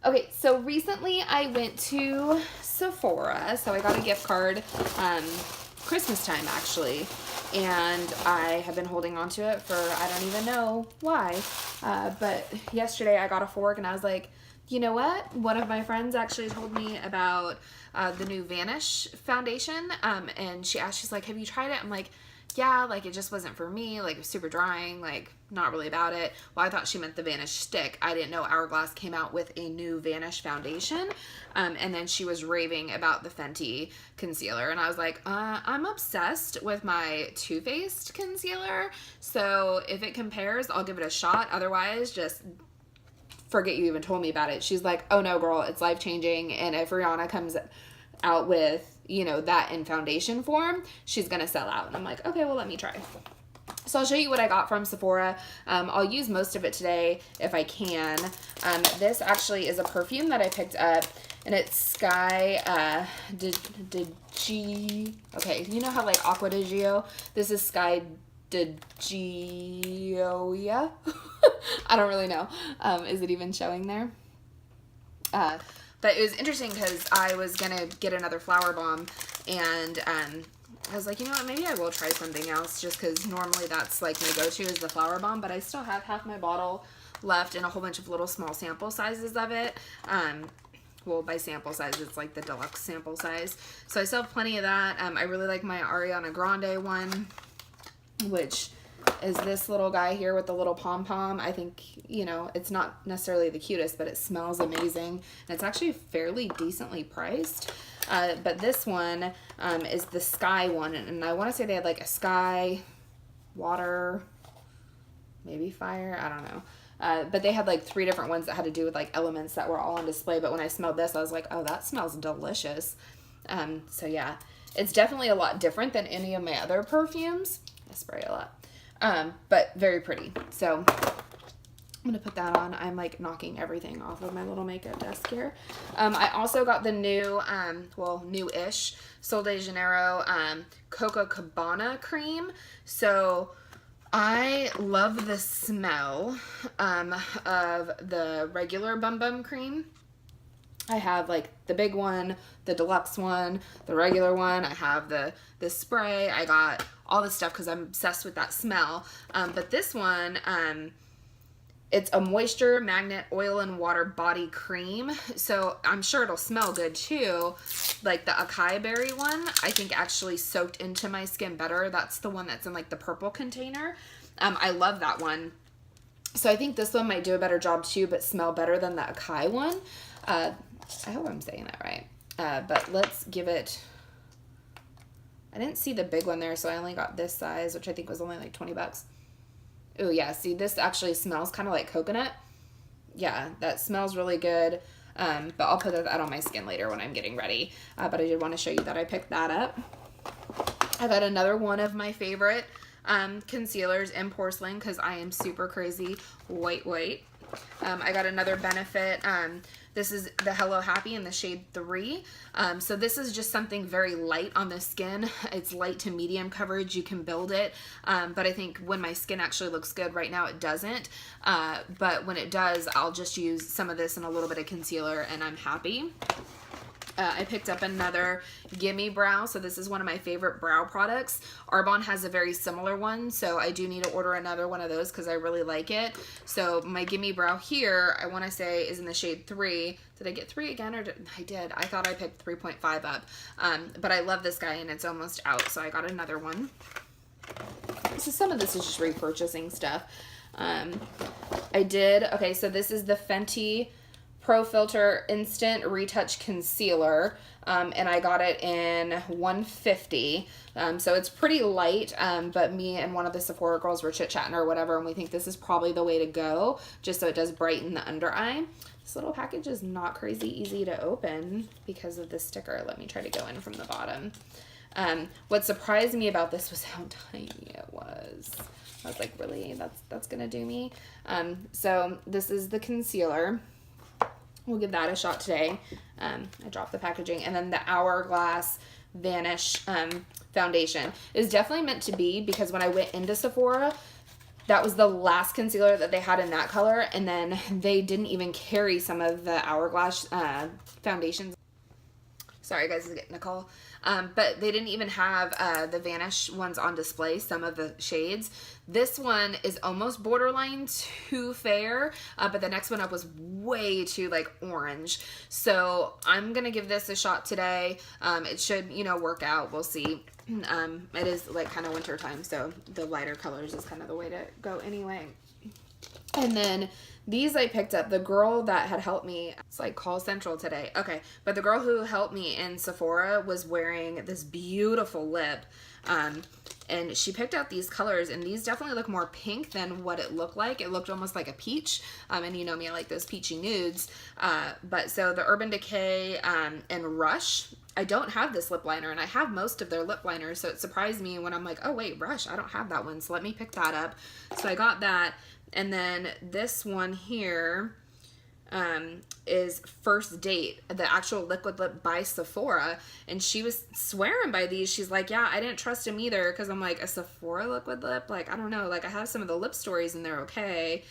Okay, so recently I went to Sephora, so I got a gift card, Christmas time actually, and I have been holding on to it for, I don't even know why, but yesterday I got a fork and I was like, you know what? One of my friends actually told me about the new Vanish foundation, and she's like, have you tried it? I'm like, yeah, like it just wasn't for me, like it was super drying, like not really about it. Well, I thought she meant the Vanish stick. I didn't know Hourglass came out with a new Vanish foundation, and then she was raving about the Fenty Concealer, and I was like, I'm obsessed with my Too Faced concealer, so if it compares, I'll give it a shot. Otherwise, just forget you even told me about it. She's like, oh no, girl, it's life-changing, and if Rihanna comes out with, you know, that in foundation form, she's gonna sell out. And I'm like, okay, well, let me try. So I'll show you what I got from Sephora. I'll use most of it today if I can. This actually is a perfume that I picked up, and it's Sky okay, you know how like Aqua di Gio? This is Sky di Gioia. I don't really know. Is it even showing there? But it was interesting because I was going to get another flower bomb, and I was like, you know what, maybe I will try something else, just because normally that's like my go-to is the flower bomb, but I still have half my bottle left and a whole bunch of little small sample sizes of it. Well, by sample size, it's like the deluxe sample size. So I still have plenty of that. I really like my Ariana Grande one, which is this little guy here with the little pom-pom. I think, you know, it's not necessarily the cutest, but it smells amazing. And it's actually fairly decently priced. But this one is the Sky one. And I want to say they had like a sky, water, maybe fire. I don't know. But they had like 3 different ones that had to do with like elements that were all on display. But when I smelled this, I was like, oh, that smells delicious. So yeah, it's definitely a lot different than any of my other perfumes. I spray a lot. But very pretty. So I'm going to put that on. I'm like knocking everything off of my little makeup desk here. I also got the new, well, new-ish Sol de Janeiro, Copacabana cream. So I love the smell, of the regular Bum Bum cream. I have like the big one, the deluxe one, the regular one. I have the spray. I got all this stuff because I'm obsessed with that smell. But this one, it's a moisture magnet oil and water body cream. So I'm sure it'll smell good too. Like the acai berry one, I think actually soaked into my skin better. That's the one that's in like the purple container. I love that one. So I think this one might do a better job too, but smell better than the acai one. I hope I'm saying that right. But let's give it, I didn't see the big one there, so I only got this size, which I think was only like 20 bucks. Oh yeah, see, this actually smells kind of like coconut. Yeah, that smells really good. But I'll put that on my skin later when I'm getting ready. But I did want to show you that I picked that up. I got another one of my favorite concealers in porcelain because I am super crazy white. I got another Benefit. This is the Hello Happy in the shade 3. So this is just something very light on the skin. It's light to medium coverage. You can build it. But I think when my skin actually looks good, right now it doesn't. But when it does, I'll just use some of this and a little bit of concealer and I'm happy. I picked up another Gimme Brow. So this is one of my favorite brow products. Arbonne has a very similar one. So I do need to order another one of those because I really like it. So my Gimme Brow here, I want to say is in the shade 3. Did I get 3 again? Or I did. I thought I picked 3.5 up. But I love this guy and it's almost out. So I got another one. So some of this is just repurchasing stuff. Okay, so this is the Fenty Pro Filter Instant Retouch Concealer, and I got it in 150, so it's pretty light, but me and one of the Sephora girls were chit-chatting or whatever, and we think this is probably the way to go, just so it does brighten the under eye. This little package is not crazy easy to open because of the sticker. Let me try to go in from the bottom. What surprised me about this was how tiny it was. I was like, really? That's gonna do me? So this is the concealer. We'll give that a shot today. I dropped the packaging. And then the Hourglass Vanish foundation is definitely meant to be, because when I went into Sephora, That was the last concealer that they had in that color, and then they didn't even carry some of the Hourglass foundations. Sorry guys, I was getting a call. But they didn't even have the Vanish ones on display, some of the shades. This one is almost borderline too fair, but the next one up was way too like orange. So I'm gonna give this a shot today. It should, you know, work out. We'll see. It is like kind of winter time, so the lighter colors is kind of the way to go anyway. And then these I picked up. The girl that had helped me, it's like call central today. Okay, but the girl who helped me in Sephora was wearing this beautiful lip. And she picked out these colors, and these definitely look more pink than what it looked like. It looked almost like a peach, and you know me, I like those peachy nudes. But so the Urban Decay and Rush, I don't have this lip liner, and I have most of their lip liners, so it surprised me when I'm like, oh wait, Rush, I don't have that one, so let me pick that up. So I got that, and then this one here is First Date, the actual liquid lip by Sephora, and she was swearing by these. She's like, yeah, I didn't trust him either, because I'm like, a Sephora liquid lip? Like, I don't know, like I have some of the lip stories and they're okay,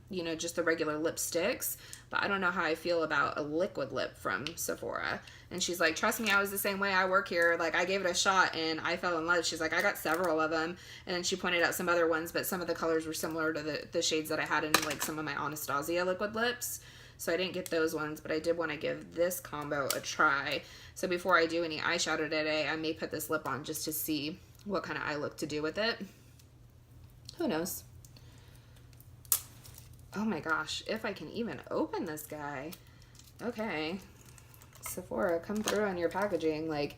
you know, just the regular lipsticks, but I don't know how I feel about a liquid lip from Sephora. And she's like, trust me, I was the same way. I work here. Like, I gave it a shot and I fell in love. She's like, I got several of them. And then she pointed out some other ones, but some of the colors were similar to the shades that I had in like some of my Anastasia liquid lips. So I didn't get those ones, but I did want to give this combo a try. So before I do any eyeshadow today, I may put this lip on just to see what kind of eye look to do with it. Who knows? Oh my gosh, if I can even open this guy. Okay. Sephora, come through on your packaging. Like,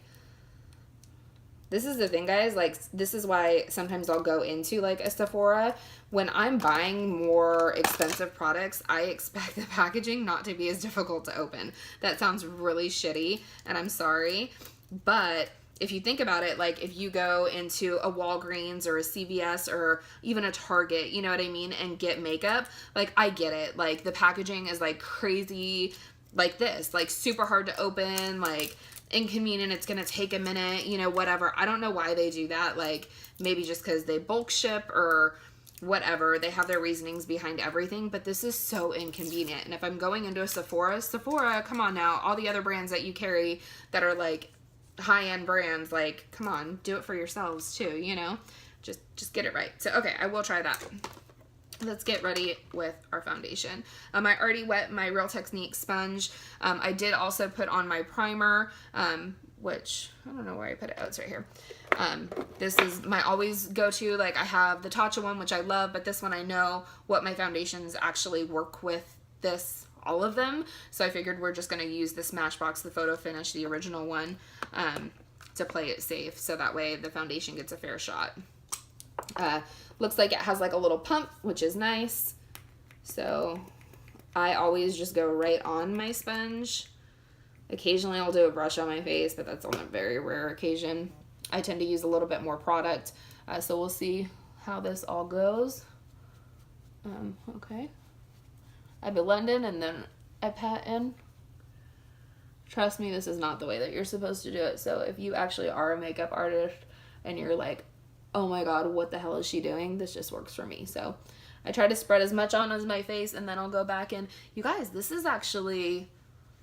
this is the thing, guys. Like, this is why sometimes I'll go into like a Sephora. When I'm buying more expensive products, I expect the packaging not to be as difficult to open. That sounds really shitty, and I'm sorry, but if you think about it, like if you go into a Walgreens or a CVS or even a Target, you know what I mean, and get makeup, like I get it. Like the packaging is like crazy, like this, like super hard to open, like inconvenient, it's gonna take a minute, you know, whatever. I don't know why they do that. Like maybe just because they bulk ship or whatever. They have their reasonings behind everything, but this is so inconvenient. And if I'm going into a Sephora, come on now, all the other brands that you carry that are like high-end brands, like come on, do it for yourselves too, you know, just get it right. So okay, I will try that. Let's get ready with our foundation. I already wet my Real Technique sponge. I did also put on my primer, which I don't know where I put it. Oh, it's right here. This is my always go-to. Like I have the Tatcha one, which I love, but this one I know what my foundations actually work with this, all of them. So I figured we're just gonna use this Smashbox, the Photo Finish, the original one, to play it safe. So that way the foundation gets a fair shot. Looks like it has like a little pump, which is nice. So I always just go right on my sponge. Occasionally I'll do a brush on my face, but that's on a very rare occasion. I tend to use a little bit more product, so we'll see how this all goes. Okay. I blend in and then I pat in. Trust me, this is not the way that you're supposed to do it. So if you actually are a makeup artist and you're like, oh my god, what the hell is she doing? This just works for me. So I try to spread as much on as my face, and then I'll go back in. You guys, this is actually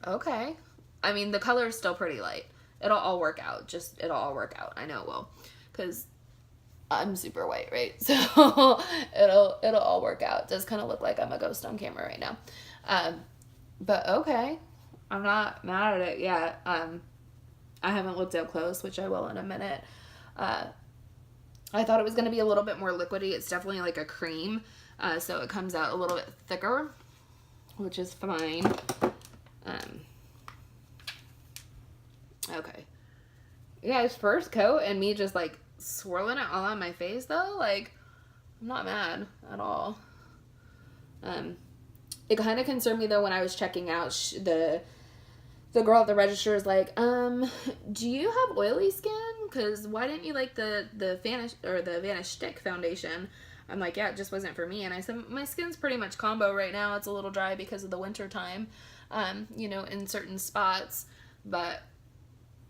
okay. I mean, the color is still pretty light. It'll all work out. It'll all work out. I know it will, because I'm super white, right? So it'll all work out. It does kind of look like I'm a ghost on camera right now. But okay. I'm not mad at it yet. I haven't looked up close, which I will in a minute. I thought it was going to be a little bit more liquidy. It's definitely like a cream, so it comes out a little bit thicker, which is fine. Okay. You guys, first coat and me just like swirling it all on my face though, like I'm not mad at all. It kind of concerned me though when I was checking out the girl at the register is like, do you have oily skin? Because why didn't you like the Vanish or the Vanish stick foundation? I'm like, yeah, it just wasn't for me. And I said, my skin's pretty much combo right now. It's a little dry because of the winter time, you know, in certain spots. But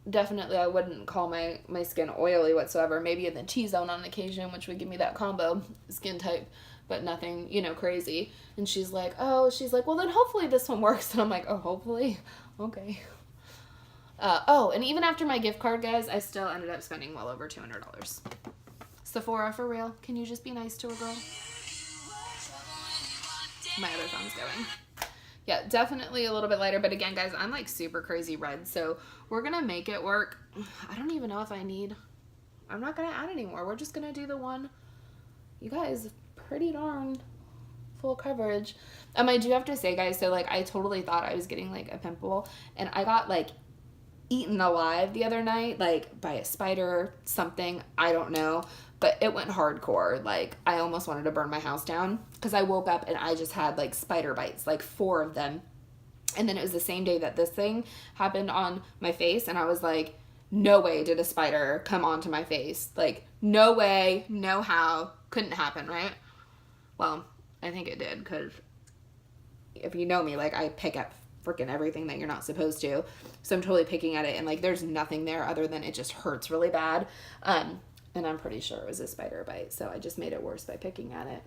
definitely I wouldn't call my skin oily whatsoever. Maybe in the T-zone on occasion, which would give me that combo skin type, but nothing, you know, crazy. And she's like, well, then hopefully this one works. And I'm like, oh, hopefully? Okay. And even after my gift card, guys, I still ended up spending well over $200. Sephora, for real. Can you just be nice to a girl? My other phone's going. Yeah, definitely a little bit lighter. But again, guys, I'm like super crazy red. So we're going to make it work. I don't even know if I'm not going to add anymore. We're just going to do the one. You guys, pretty darn full coverage. I do have to say, guys, so like I totally thought I was getting like a pimple. And I got like eaten alive the other night, like by a spider, something, I don't know, but it went hardcore. Like I almost wanted to burn my house down because I woke up and I just had like spider bites, like 4 of them. And then it was the same day that this thing happened on my face, and I was like, no way did a spider come onto my face. Like no way, no how, couldn't happen, right? Well, I think it did, because if you know me, like I pick up freaking everything that you're not supposed to. So I'm totally picking at it, and like there's nothing there other than it just hurts really bad. And I'm pretty sure it was a spider bite, so I just made it worse by picking at it.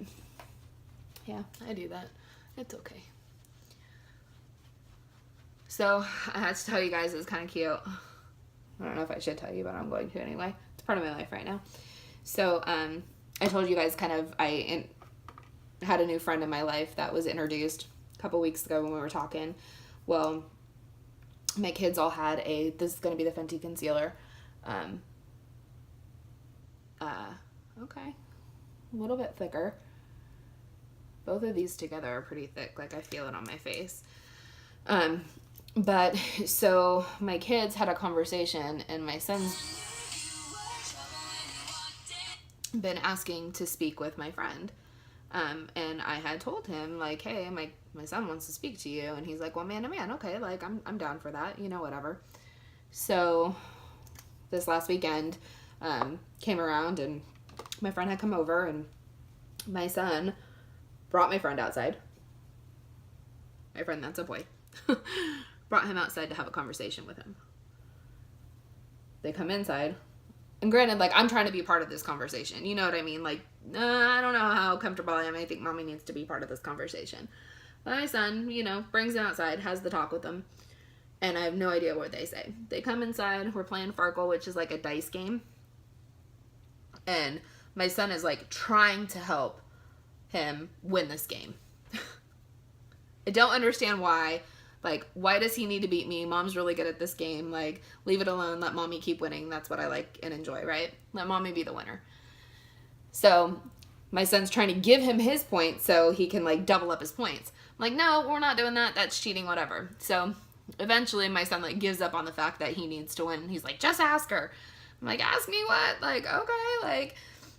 Yeah, I do that. It's okay. So I had to tell you guys, it's kind of cute. I don't know if I should tell you, but I'm going to anyway. It's part of my life right now. So I told you guys I had a new friend in my life that was introduced a couple weeks ago when we were talking. Well, my kids all had this is going to be the Fenty Concealer. Okay. A little bit thicker. Both of these together are pretty thick. Like I feel it on my face. But so my kids had a conversation, and my son's been asking to speak with my friend. And I had told him like, hey, my son wants to speak to you. And he's like, well, man to man. Okay. Like I'm down for that, you know, whatever. So this last weekend, came around, and my friend had come over, and my son brought my friend outside. My friend, that's a boy. Brought him outside to have a conversation with him. They come inside, and granted, like, I'm trying to be part of this conversation. You know what I mean? Like, I don't know how comfortable I am. I think mommy needs to be part of this conversation. But my son, you know, brings him outside, has the talk with them, and I have no idea what they say. They come inside, we're playing Farkle, which is like a dice game. And my son is like trying to help him win this game. I don't understand why. Like, why does he need to beat me? Mom's really good at this game. Like, leave it alone. Let mommy keep winning. That's what I like and enjoy, right? Let mommy be the winner. So my son's trying to give him his points so he can like double up his points. I'm like, no, we're not doing that. That's cheating, whatever. So eventually my son like gives up on the fact that he needs to win. He's like, just ask her. I'm like, ask me what? Like, okay, like,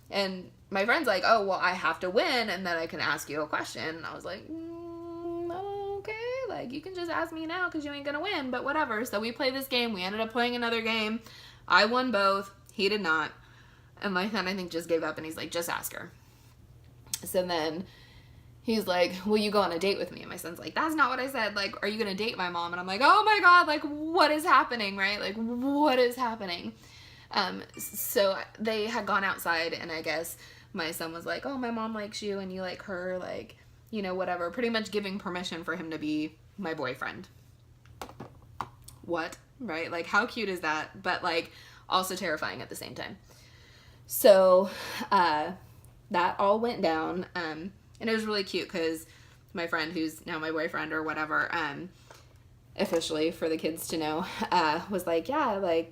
and my friend's like, oh, well, I have to win, and then I can ask you a question. And I was like, okay, like, you can just ask me now because you ain't gonna win, but whatever. So we play this game. We ended up playing another game. I won both. He did not. And my son, I think, just gave up, and he's like, just ask her. So then he's like, will you go on a date with me? And my son's like, that's not what I said. Like, are you gonna date my mom? And I'm like, oh my God, like, what is happening, right? Like, what is happening? So they had gone outside, and I guess my son was like, oh, my mom likes you and you like her, like, you know, whatever, pretty much giving permission for him to be my boyfriend. What? Right? Like, how cute is that? But like also terrifying at the same time. So, that all went down. And it was really cute because my friend, who's now my boyfriend or whatever, officially for the kids to know, was like, yeah, like,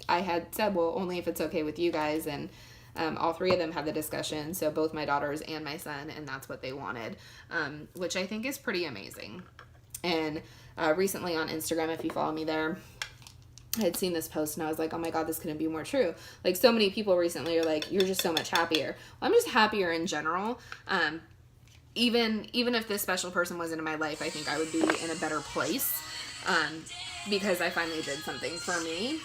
I had said, well, only if it's okay with you guys, and all 3 of them had the discussion, so both my daughters and my son, and that's what they wanted, which I think is pretty amazing. And recently on Instagram, if you follow me there, I had seen this post, and I was like, oh my God, this couldn't be more true. Like, so many people recently are like, you're just so much happier. Well, I'm just happier in general. Even if this special person wasn't in my life, I think I would be in a better place, because I finally did something for me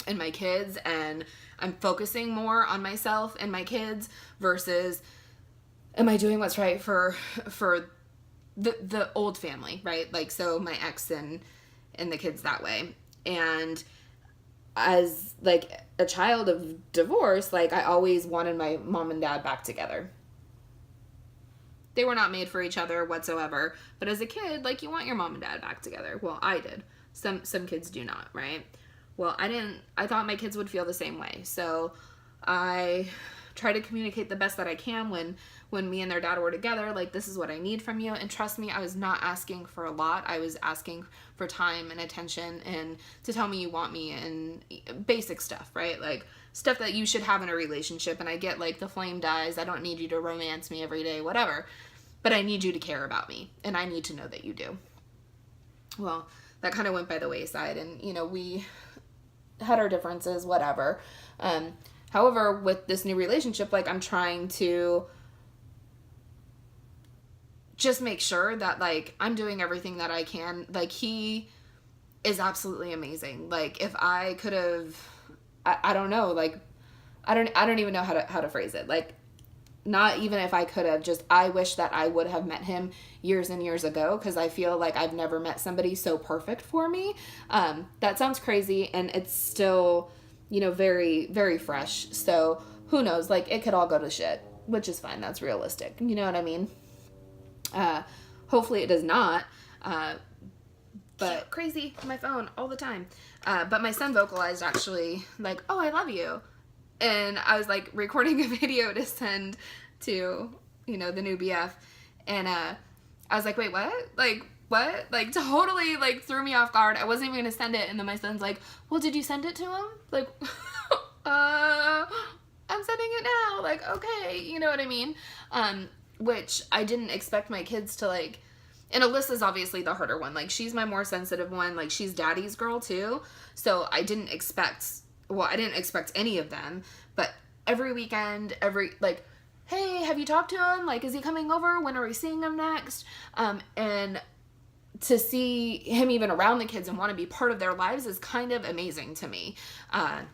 and my kids, and I'm focusing more on myself and my kids versus am I doing what's right for the old family, right? Like, so my ex and the kids that way. And as like a child of divorce, like I always wanted my mom and dad back together. They were not made for each other whatsoever, but as a kid, like you want your mom and dad back together. Well, I did. Some kids do not, right? Well, I didn't. I thought my kids would feel the same way. So I try to communicate the best that I can when me and their dad were together, like, this is what I need from you. And trust me, I was not asking for a lot. I was asking for time and attention and to tell me you want me and basic stuff, right? Like stuff that you should have in a relationship. And I get like the flame dies. I don't need you to romance me every day, whatever. But I need you to care about me and I need to know that you do. Well, that kind of went by the wayside and, you know, we had our differences, whatever. However, with this new relationship, like I'm trying to just make sure that like I'm doing everything that I can. Like he is absolutely amazing. Like if I could have, I don't know, like I don't even know how to phrase it. Like not even if I could have, just I wish that I would have met him years and years ago, because I feel like I've never met somebody so perfect for me. That sounds crazy and it's still, you know, very, very fresh. So who knows, like it could all go to shit, which is fine. That's realistic. You know what I mean? Hopefully it does not. But crazy, my phone all the time. But my son vocalized actually like, oh, I love you. And I was like recording a video to send to, you know, the new BF. And, I was like, wait, what? Like, what? Like totally like threw me off guard. I wasn't even gonna send it. And then my son's like, well, did you send it to him? Like, I'm sending it now. Like, okay. You know what I mean? Which I didn't expect my kids to like, and Alyssa's obviously the harder one. Like she's my more sensitive one. Like she's daddy's girl too. So I didn't expect any of them, but every weekend, like, hey, have you talked to him? Like, is he coming over? When are we seeing him next? And to see him even around the kids and want to be part of their lives is kind of amazing to me. I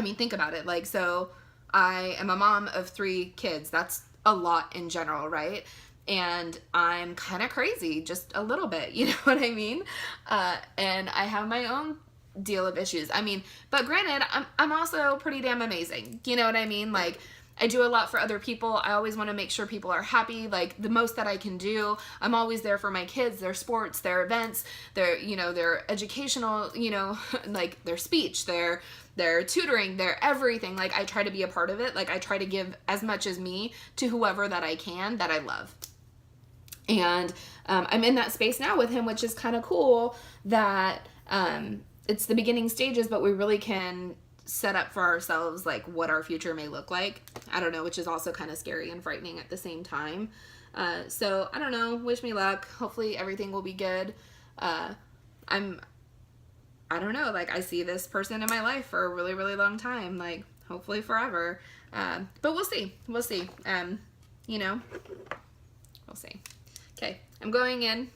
mean, think about it. Like, so I am a mom of 3 kids. That's a lot in general, right? And I'm kind of crazy, just a little bit, you know what I mean? And I have my own deal of issues. I mean, but granted, I'm also pretty damn amazing. You know what I mean? Like, I do a lot for other people. I always want to make sure people are happy, like the most that I can do. I'm always there for my kids, their sports, their events, their, you know, their educational, you know, like their speech, their tutoring, their everything. Like I try to be a part of it. Like I try to give as much as me to whoever that I can, that I love. And I'm in that space now with him, which is kind of cool that it's the beginning stages, but we really can set up for ourselves like what our future may look like. I don't know, which is also kind of scary and frightening at the same time. So I don't know, wish me luck. Hopefully everything will be good. I don't know, like I see this person in my life for a really, really long time, like hopefully forever. But we'll see. You know, we'll see. Okay, I'm going in.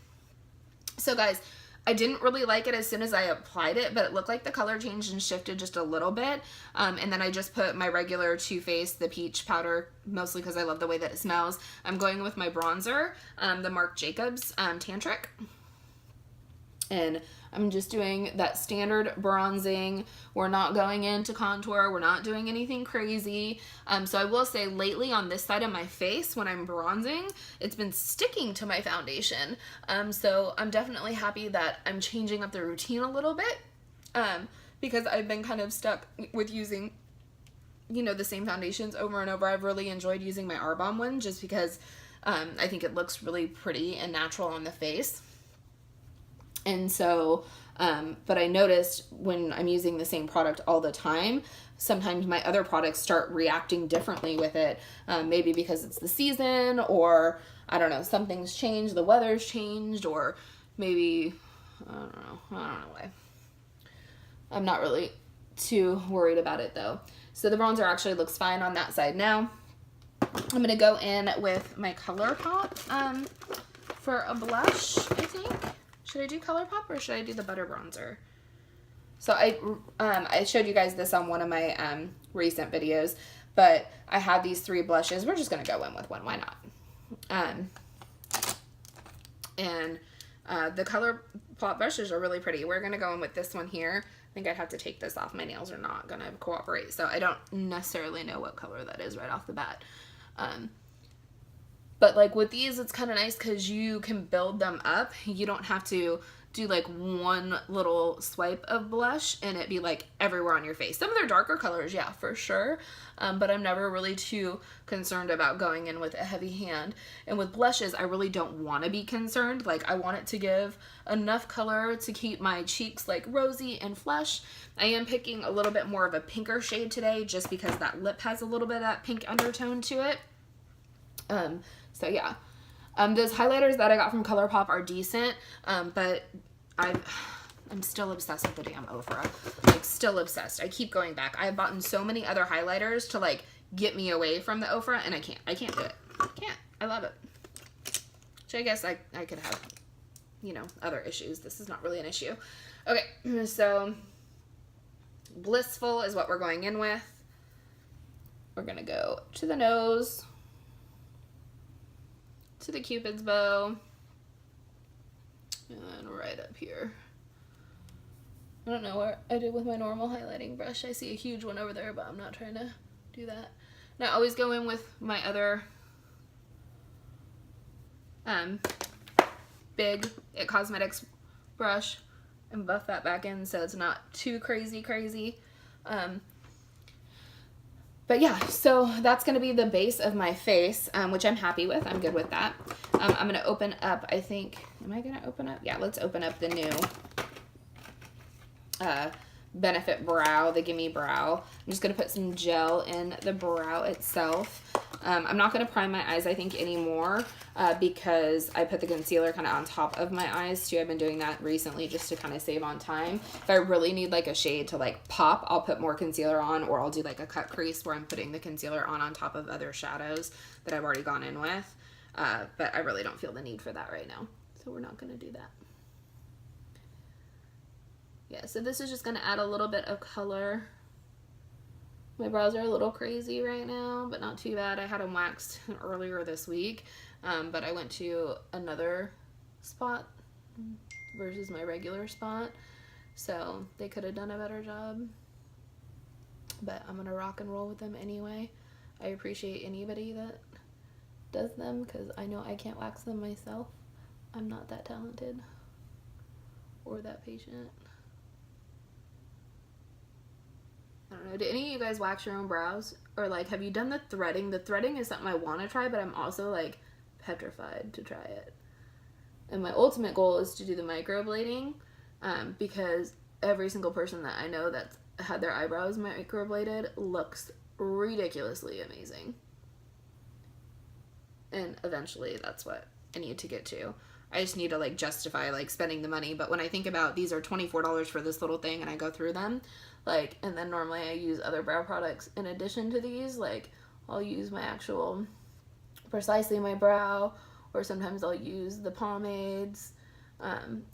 So guys, I didn't really like it as soon as I applied it, but it looked like the color changed and shifted just a little bit. And then I just put my regular Too Faced, the peach powder, mostly because I love the way that it smells. I'm going with my bronzer, the Marc Jacobs Tantric. And I'm just doing that standard bronzing. We're not going into contour. We're not doing anything crazy. So I will say lately on this side of my face, when I'm bronzing, it's been sticking to my foundation. So I'm definitely happy that I'm changing up the routine a little bit, because I've been kind of stuck with using, you know, the same foundations over and over. I've really enjoyed using my Arbonne one just because I think it looks really pretty and natural on the face. And so, but I noticed when I'm using the same product all the time, sometimes my other products start reacting differently with it. Maybe because it's the season, or I don't know, something's changed, the weather's changed, or maybe, I don't know why. I'm not really too worried about it though. So the bronzer actually looks fine on that side now. I'm going to go in with my ColourPop for a blush, I think. Should I do ColourPop or should I do the butter bronzer? So I showed you guys this on one of my recent videos, but I had these 3 blushes. We're just going to go in with one. Why not? And the ColourPop brushes are really pretty. We're going to go in with this one here. I think I'd have to take this off. My nails are not going to cooperate. So I don't necessarily know what color that is right off the bat. But like with these, it's kind of nice because you can build them up. You don't have to do like one little swipe of blush and it be like everywhere on your face. Some of their darker colors, yeah, for sure. But I'm never really too concerned about going in with a heavy hand. And with blushes, I really don't want to be concerned. Like I want it to give enough color to keep my cheeks like rosy and flush. I am picking a little bit more of a pinker shade today just because that lip has a little bit of that pink undertone to it. So yeah. Those highlighters that I got from ColourPop are decent, but I'm still obsessed with the damn Ofra. Like, still obsessed. I keep going back. I've bought so many other highlighters to, like, get me away from the Ofra, and I can't. I can't do it. I can't. I love it. So I guess I could have, you know, other issues. This is not really an issue. Okay, so Blissful is what we're going in with. We're going to go to the nose, to the Cupid's bow, and right up here. I don't know what I did with my normal highlighting brush. I see a huge one over there, but I'm not trying to do that. Now I always go in with my other big It Cosmetics brush and buff that back in so it's not too crazy. But yeah, so that's going to be the base of my face, which I'm happy with. I'm good with that. I'm going to open up, I think, am I going to open up? Yeah, let's open up the new Benefit Brow, the Gimme Brow. I'm just going to put some gel in the brow itself. I'm not going to prime my eyes, I think, anymore because I put the concealer kind of on top of my eyes too. I've been doing that recently just to kind of save on time. If I really need like a shade to like pop, I'll put more concealer on, or I'll do like a cut crease where I'm putting the concealer on top of other shadows that I've already gone in with. But I really don't feel the need for that right now. So we're not going to do that. Yeah, so this is just going to add a little bit of color. My brows are a little crazy right now, but not too bad. I had them waxed earlier this week, but I went to another spot versus my regular spot, so they could have done a better job. But I'm going to rock and roll with them anyway. I appreciate anybody that does them because I know I can't wax them myself. I'm not that talented or that patient. I don't know, do any of you guys wax your own brows? Or like, have you done the threading? The threading is something I want to try, but I'm also like petrified to try it. And my ultimate goal is to do the microblading, because every single person that I know that's had their eyebrows microbladed looks ridiculously amazing. And eventually that's what I need to get to. I just need to like justify like spending the money. But when I think about these are $24 for this little thing and I go through them, like, and then normally I use other brow products in addition to these, like I'll use my actual Precisely My Brow, or sometimes I'll use the pomades,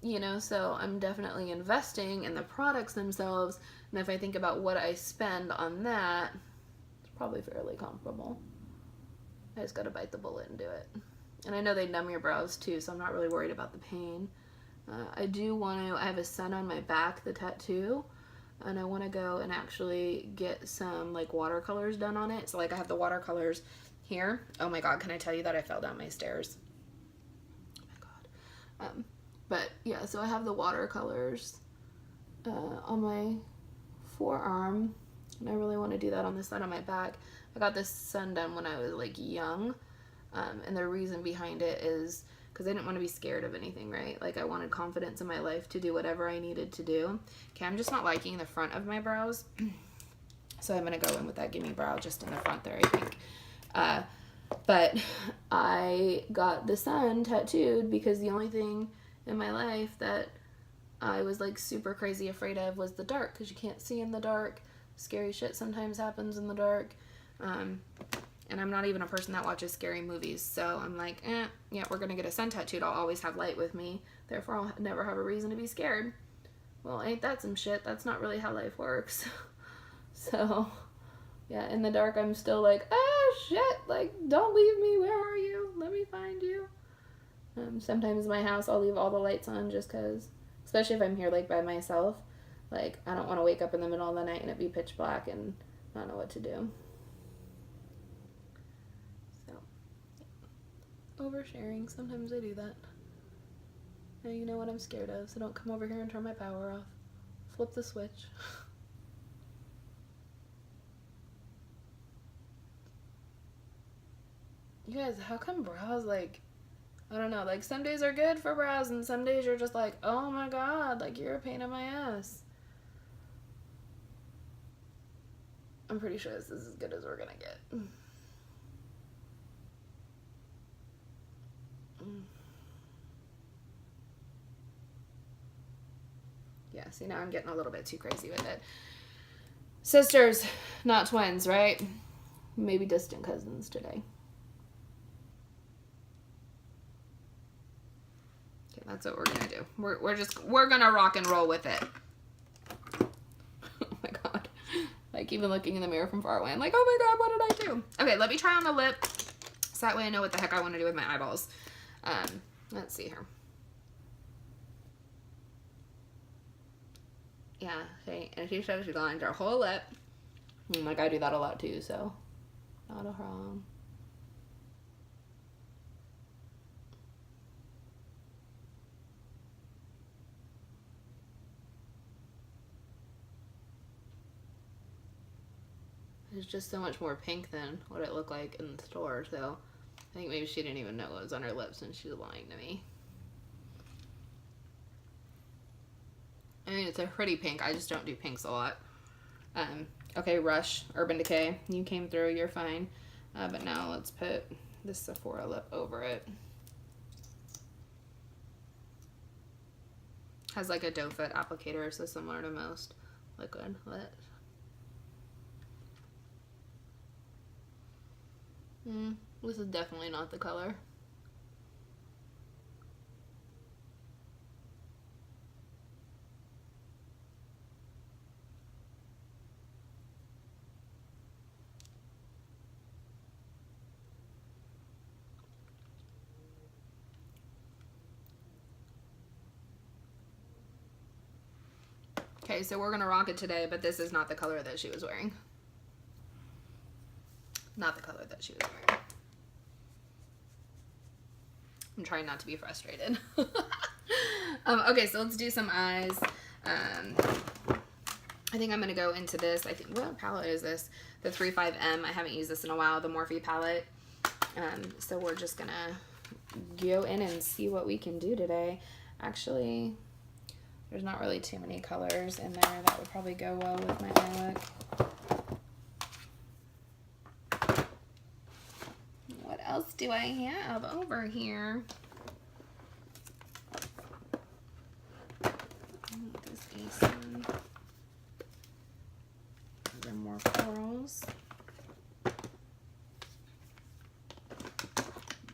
you know, so I'm definitely investing in the products themselves. And if I think about what I spend on that, it's probably fairly comparable. I just gotta bite the bullet and do it. And I know they numb your brows too, so I'm not really worried about the pain. I do want to, I have a sun on my back, the tattoo, and I want to go and actually get some like watercolors done on it. So like I have the watercolors here. Oh my god, can I tell you that I fell down my stairs? Oh my god. But yeah, so I have the watercolors on my forearm, and I really want to do that on the side of my back. I got this sun done when I was like young, and the reason behind it is because I didn't want to be scared of anything, right? Like I wanted confidence in my life to do whatever I needed to do. Okay, I'm just not liking the front of my brows, so I'm gonna go in with that Gimme Brow just in the front there, I think. But I got the sun tattooed because the only thing in my life that I was like super crazy afraid of was the dark, because you can't see in the dark. Scary shit sometimes happens in the dark. And I'm not even a person that watches scary movies, so I'm like, yeah, we're gonna get a sun tattooed. I'll always have light with me, therefore I'll never have a reason to be scared. Well, ain't that some shit? That's not really how life works. So, yeah, in the dark I'm still like, oh shit, like, don't leave me, where are you? Let me find you. Sometimes in my house I'll leave all the lights on just because, especially if I'm here like by myself. Like, I don't want to wake up in the middle of the night and it be pitch black and not know what to do. So, oversharing. Sometimes I do that. Now you know what I'm scared of, so don't come over here and turn my power off. Flip the switch. You guys, how come brows, like, I don't know, like, some days are good for brows and some days you're just like, oh my god, like, you're a pain in my ass. I'm pretty sure this is as good as we're gonna get. Yeah, see, now I'm getting a little bit too crazy with it. Sisters, not twins, right? Maybe distant cousins today. Okay, that's what we're gonna do. We're gonna rock and roll with it. Oh my god. Like, even looking in the mirror from far away, I'm like, oh my god, what did I do? Okay, let me try on the lip, so that way I know what the heck I want to do with my eyeballs. Let's see here. Yeah, see, and she said she lined her whole lip. Like, I do that a lot too, so not a problem. It's just so much more pink than what it looked like in the store, so I think maybe she didn't even know it was on her lips and she's lying to me. I mean, it's a pretty pink. I just don't do pinks a lot. Okay, Rush, Urban Decay. You came through, you're fine. But now let's put this Sephora lip over it. Has like a doe foot applicator, so similar to most liquid lip. This is definitely not the color. Okay, so we're gonna rock it today, but this is not the color that she was wearing. Not the color that she was wearing. I'm trying not to be frustrated. Okay, so let's do some eyes. I think I'm gonna go into this. I think, what palette is this? The 35M. I haven't used this in a while, the Morphe palette. So we're just gonna go in and see what we can do today. Actually, there's not really too many colors in there that would probably go well with my eye look. What else do I have over here? This Ace one. There are more corals.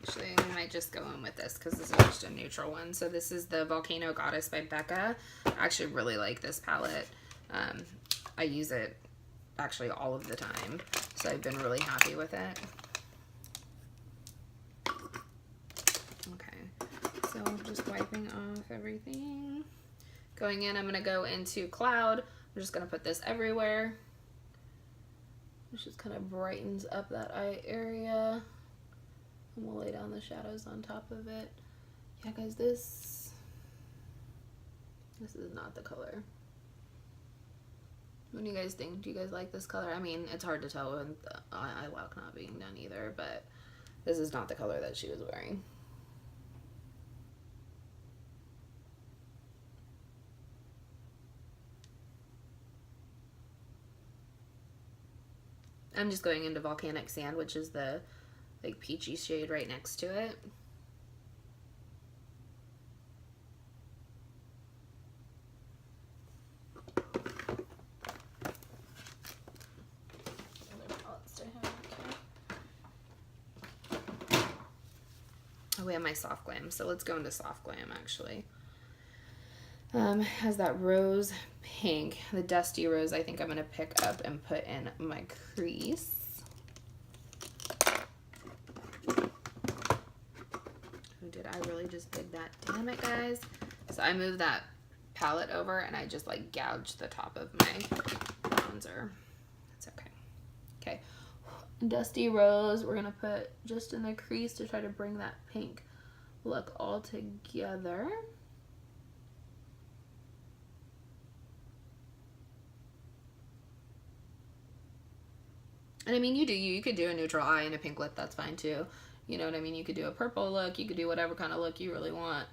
Actually, I might just go in with this because this is just a neutral one. So this is the Volcano Goddess by Becca. I actually really like this palette. I use it actually all of the time, so I've been really happy with it. Okay, so just wiping off everything. Going in, I'm going to go into Cloud. I'm just going to put this everywhere. It just kind of brightens up that eye area. And we'll lay down the shadows on top of it. Yeah, guys, this is not the color. What do you guys think? Do you guys like this color? I mean, it's hard to tell with the eye lock not being done either, but this is not the color that she was wearing. I'm just going into Volcanic Sand, which is the like peachy shade right next to it. Oh, we have my Soft Glam, so let's go into Soft Glam actually. Has that rose pink, the dusty rose. I think I'm gonna pick up and put in my crease. Did I really just dig that? Damn it, guys. So I moved that palette over and I just like gouged the top of my bronzer. It's okay. Okay. Dusty Rose, we're gonna put just in the crease to try to bring that pink look all together. And I mean, you could do a neutral eye and a pink lip, that's fine too. You know what I mean? You could do a purple look, you could do whatever kind of look you really want.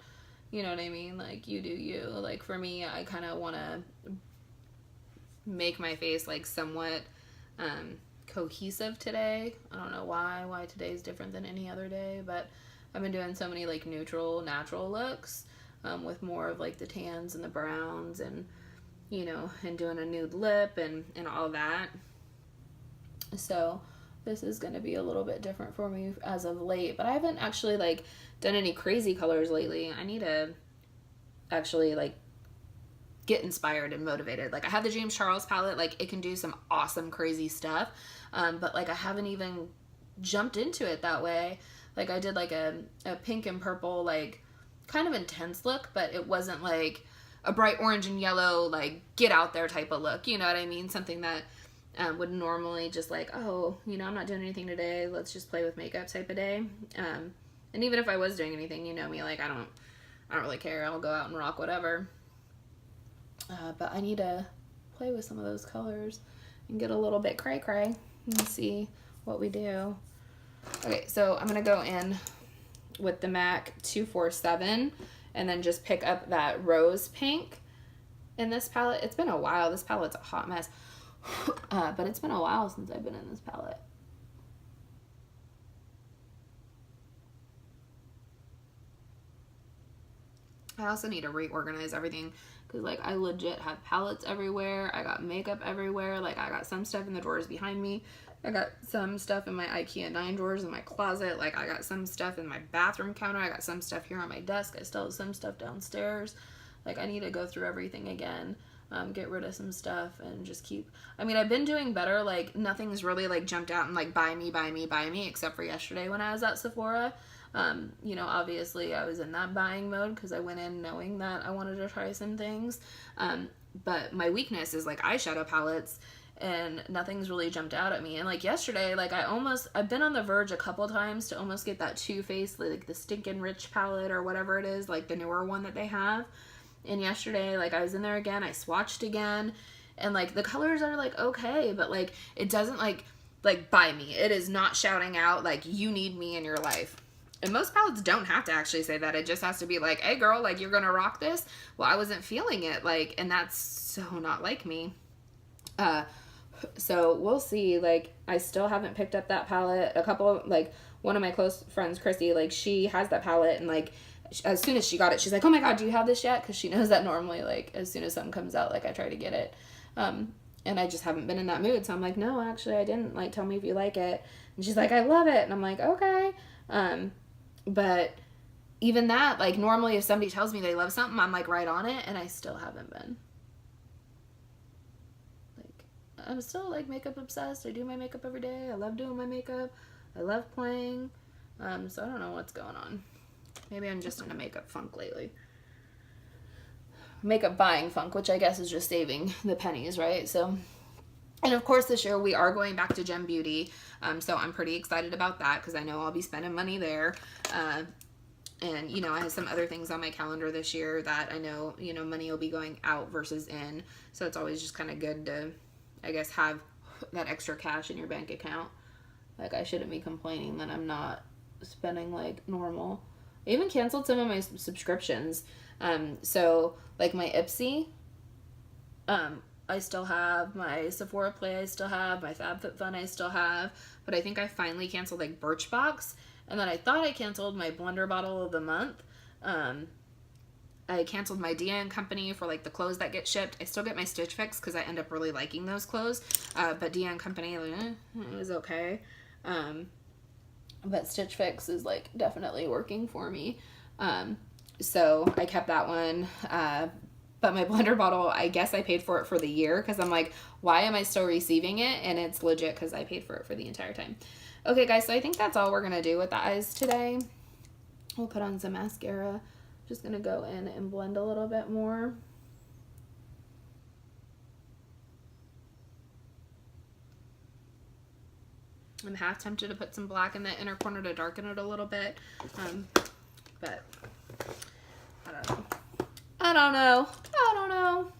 You know what I mean? Like, you do you. Like, for me, I kind of want to make my face like somewhat cohesive today. I don't know why today's different than any other day, but I've been doing so many like neutral, natural looks with more of like the tans and the browns and, you know, and doing a nude lip and all that. So this is going to be a little bit different for me as of late, but I haven't actually like done any crazy colors lately. I need to actually like get inspired and motivated. Like, I have the James Charles palette, like it can do some awesome crazy stuff, but like I haven't even jumped into it that way. Like, I did like a pink and purple like kind of intense look, but it wasn't like a bright orange and yellow like get out there type of look, you know what I mean? Something that would normally just like, oh, you know, I'm not doing anything today, let's just play with makeup type of day. And even if I was doing anything, you know me, like I don't really care, I'll go out and rock whatever. But I need to play with some of those colors and get a little bit cray and see what we do. Okay, so I'm gonna go in with the MAC 247 and then just pick up that rose pink in this palette. It's been a while, this palette's a hot mess. But it's been a while since I've been in this palette. I also need to reorganize everything because like I legit have palettes everywhere. I got makeup everywhere. Like, I got some stuff in the drawers behind me. I got some stuff in my IKEA 9 drawers in my closet. Like, I got some stuff in my bathroom counter. I got some stuff here on my desk. I still have some stuff downstairs. Like, I need to go through everything again. Get rid of some stuff and just keep, I mean, I've been doing better. Like, nothing's really like jumped out and like buy me except for yesterday when I was at Sephora. You know, obviously I was in that buying mode because I went in knowing that I wanted to try some things. But my weakness is like eyeshadow palettes, and nothing's really jumped out at me. And like yesterday, like I've been on the verge a couple times to almost get that Too Faced, like the Stinkin' Rich palette or whatever it is, like the newer one that they have. And yesterday, like I was in there again, I swatched again, and like the colors are like okay, but like it doesn't like buy me. It is not shouting out like you need me in your life. And most palettes don't have to actually say that. It just has to be like, hey girl, like you're gonna rock this. Well, I wasn't feeling it, like, and that's so not like me. So we'll see. Like, I still haven't picked up that palette. A couple, like one of my close friends, Chrissy, like she has that palette, and like as soon as she got it, she's like, oh my god, do you have this yet? Because she knows that normally, like, as soon as something comes out, like, I try to get it. And I just haven't been in that mood. So I'm like, no, actually, I didn't. Like, tell me if you like it. And she's like, I love it. And I'm like, okay. But even that, like, normally if somebody tells me they love something, I'm, like, right on it. And I still haven't been. Like, I'm still, like, makeup obsessed. I do my makeup every day. I love doing my makeup. I love playing. So I don't know what's going on. Maybe I'm just in a makeup funk lately. Makeup buying funk, which I guess is just saving the pennies, right? So, and of course this year we are going back to Gem Beauty. So I'm pretty excited about that because I know I'll be spending money there. And, you know, I have some other things on my calendar this year that I know, you know, money will be going out versus in. So it's always just kind of good to, I guess, have that extra cash in your bank account. Like, I shouldn't be complaining that I'm not spending like normal. I even canceled some of my subscriptions. So like my Ipsy, I still have my Sephora Play, I still have my FabFitFun, I still have, but I think I finally canceled like Birchbox, and then I thought I canceled my Blender Bottle of the Month. I canceled my Dia & Company for like the clothes that get shipped. I still get my Stitch Fix because I end up really liking those clothes, but Dia & Company, like, it was okay. But Stitch Fix is like definitely working for me. So I kept that one. But my Blender Bottle, I guess I paid for it for the year because I'm like, why am I still receiving it? And it's legit because I paid for it for the entire time. Okay, guys, so I think that's all we're going to do with the eyes today. We'll put on some mascara. Just going to go in and blend a little bit more. I'm half tempted to put some black in the inner corner to darken it a little bit. But I don't know. I don't know. I don't know.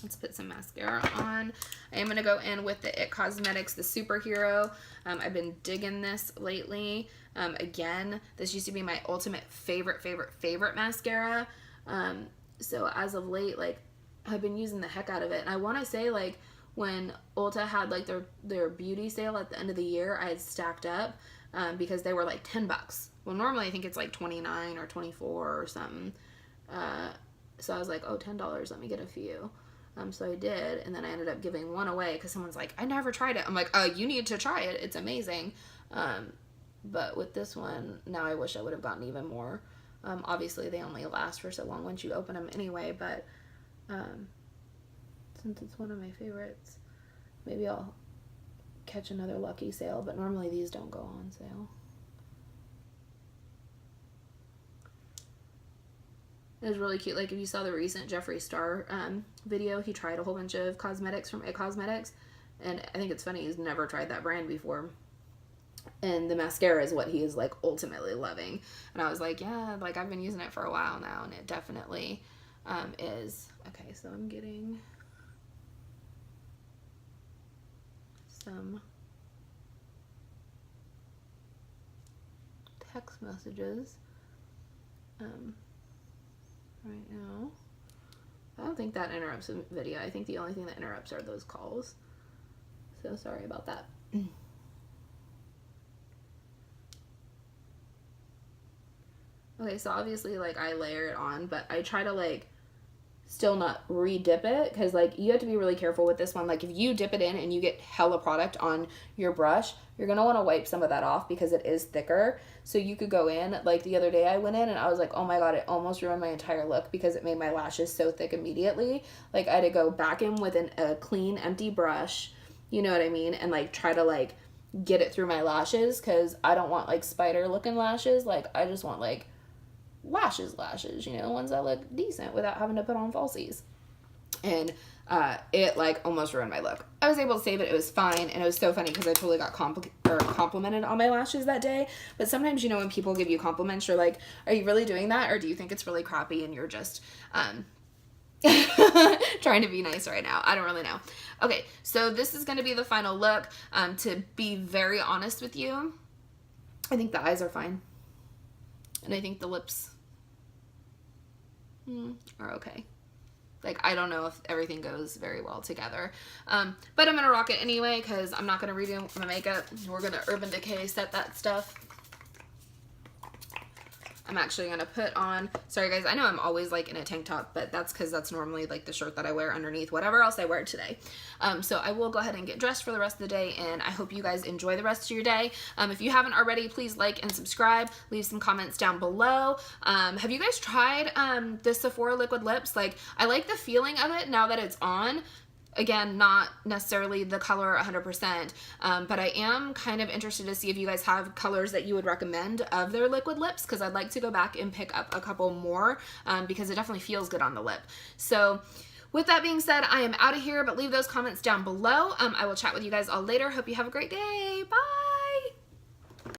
Let's put some mascara on. I am going to go in with the It Cosmetics, the Superhero. I've been digging this lately. Again, this used to be my ultimate favorite mascara. So as of late, like, I've been using the heck out of it. And I want to say, like, when Ulta had, like, their beauty sale at the end of the year, I had stacked up because they were, like, $10. Well, normally I think it's, like, $29 or $24 or something. So I was like, oh, $10, let me get a few. So I did, and then I ended up giving one away because someone's like, I never tried it. I'm like, you need to try it. It's amazing. But with this one, now I wish I would have gotten even more. Obviously, they only last for so long once you open them anyway, but since it's one of my favorites, maybe I'll catch another lucky sale, but normally these don't go on sale. It was really cute. Like, if you saw the recent Jeffree Star video, he tried a whole bunch of cosmetics from It Cosmetics, and I think it's funny, he's never tried that brand before. And the mascara is what he is, like, ultimately loving. And I was like, yeah, like, I've been using it for a while now, and it definitely is. Okay, so I'm getting some text messages right now. I don't think that interrupts the video. I think the only thing that interrupts are those calls. So sorry about that. Okay, so obviously, like, I layer it on, but I try to, like, still not re-dip it, because, like, you have to be really careful with this one. Like, if you dip it in and you get hella product on your brush, you're going to want to wipe some of that off because it is thicker. So you could go in, like, the other day I went in and I was like, oh my god, it almost ruined my entire look because it made my lashes so thick immediately. Like, I had to go back in with a clean, empty brush, you know what I mean, and, like, try to, like, get it through my lashes, because I don't want, like, spider-looking lashes. Like, I just want, like, lashes, you know, ones that look decent without having to put on falsies. And it, like, almost ruined my look. I was able to save it. It was fine. And it was so funny because I totally got complimented on my lashes that day. But sometimes, you know, when people give you compliments, you're like, are you really doing that? Or do you think it's really crappy and you're just trying to be nice right now? I don't really know. Okay, so this is going to be the final look. To be very honest with you, I think the eyes are fine. And I think the lips are okay. Like, I don't know if everything goes very well together. But I'm going to rock it anyway because I'm not going to redo my makeup. We're going to Urban Decay set that stuff. I'm actually going to put on, sorry guys, I know I'm always like in a tank top, but that's because that's normally like the shirt that I wear underneath whatever else I wear today. So I will go ahead and get dressed for the rest of the day, and I hope you guys enjoy the rest of your day. If you haven't already, please like and subscribe. Leave some comments down below. Have you guys tried the Sephora liquid lips? Like, I like the feeling of it now that it's on. Again, not necessarily the color 100%, but I am kind of interested to see if you guys have colors that you would recommend of their liquid lips, because I'd like to go back and pick up a couple more because it definitely feels good on the lip. So with that being said, I am out of here, but leave those comments down below. I will chat with you guys all later. Hope you have a great day. Bye!